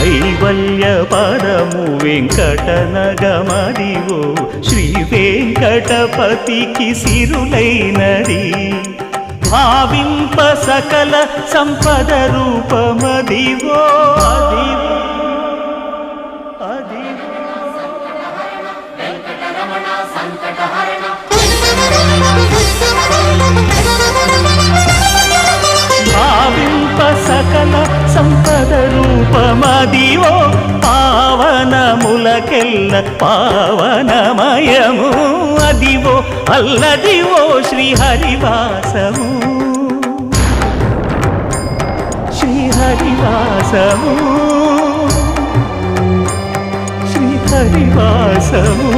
కైవల్య పదము వెంకటనగమదివో శ్రీ వెంకటపతికి సిరులైనది భావింప సకల సంపద రూపమదివో అదివో భావింప సకల సంపద రూపమదివో పావనములకెల్ల పావనమయము అదివో అల్లదివో శ్రీహరివాసము శ్రీహరివాసము శ్రీహరివాసము